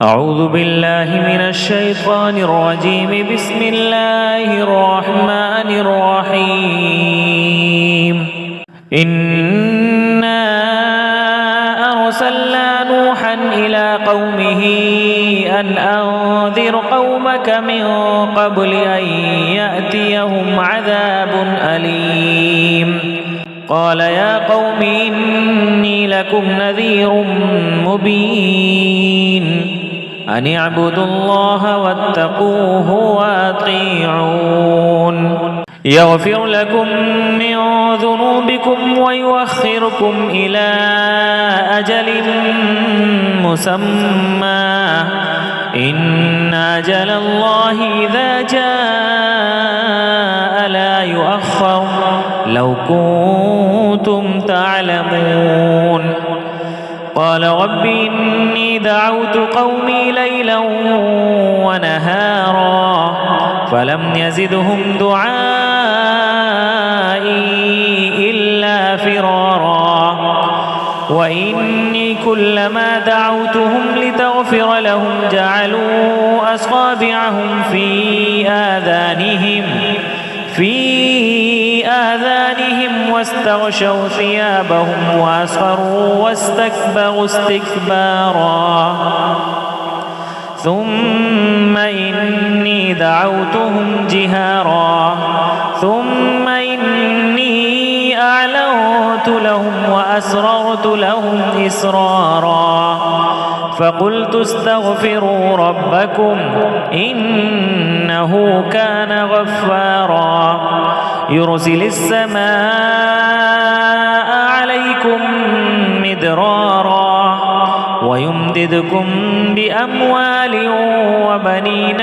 أعوذ بالله من الشيطان الرجيم. بسم الله الرحمن الرحيم. إنا أرسلنا نوحا إلى قومه أن أنذر قومك من قبل أن يأتيهم عذاب أليم. قال يا قوم إني لكم نذير مبين أن اعبدوا الله واتقوه وأطيعون يغفر لكم من ذنوبكم ويؤخركم إلى أجل مسمى إن أجل الله إذا جاء لا يؤخر لو كنتم تعلمون. قال رب إني دعوت قومي ليلا ونهارا فلم يزدهم دعائي إلا فرارا وإني كلما دعوتهم لتغفر لهم جعلوا أصابعهم في آذانهم واستغشوا ثيابهم وأصروا واستكبروا استكبارا ثم إني دعوتهم جهارا ثم إني أعلنت لهم وأسررت لهم إسرارا فقلت استغفروا ربكم إنه كان غفارا يرسل السماء عليكم مدرارا ويمددكم بأموال وبنين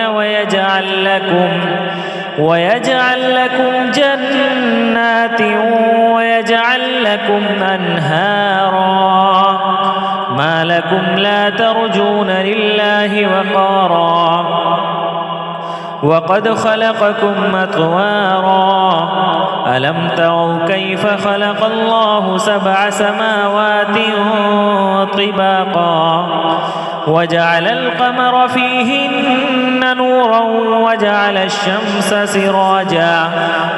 ويجعل لكم جنات ويجعل لكم أنهارا ما لكم لا ترجون لله وقارا وقد خلقكم أطوارا ألم تروا كيف خلق الله 7 سماوات طباقا وجعل القمر فيهن نورا وجعل الشمس سراجا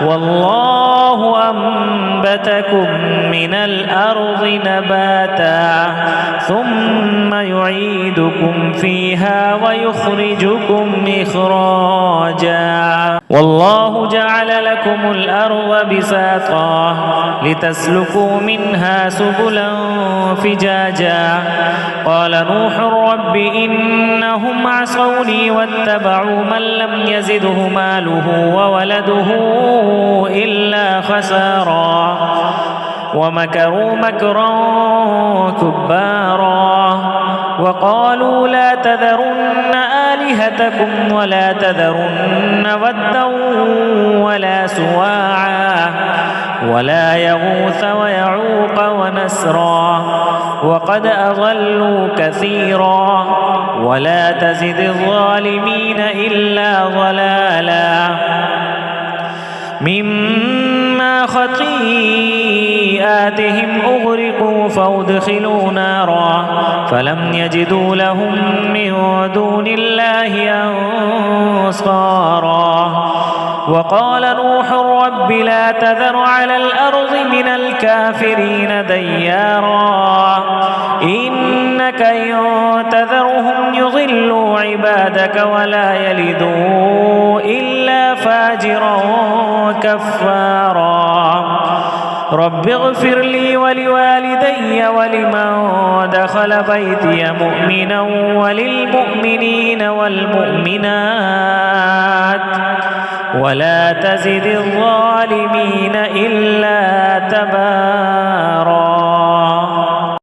والله أنبتكم من الأرض نباتا ثم يعيدكم فيها ويخرجكم إخراجا والله جعل لكم الأرض بساطا لتسلكوا منها سبلا فجاجا قال نوح رب إنهم عصوني واتبعوا من لم يزده ماله وولده إلا خسارا ومكروا مكرا كبارا وقالوا لا تذرن آلهتكم ولا تذرن ودا ولا سواعا ولا يغوث ويعوق ونسرا وقد أضلوا كثيرا ولا تزد الظالمين إلا ضلالا مما خطيئاتهم أغرقوا فأدخلوا نارا فلم يجدوا لهم من دون الله أنصارا وقال نوح رب لا تذر على الأرض من الكافرين ديارا إنك إن تذرهم يضلوا عبادك ولا يلدوا إلا فاجرا كفارا رب اغفر لي ولوالدي ولمن دخل بيتي مؤمنا وللمؤمنين والمؤمنات ولا تزد الظالمين إلا تبارا.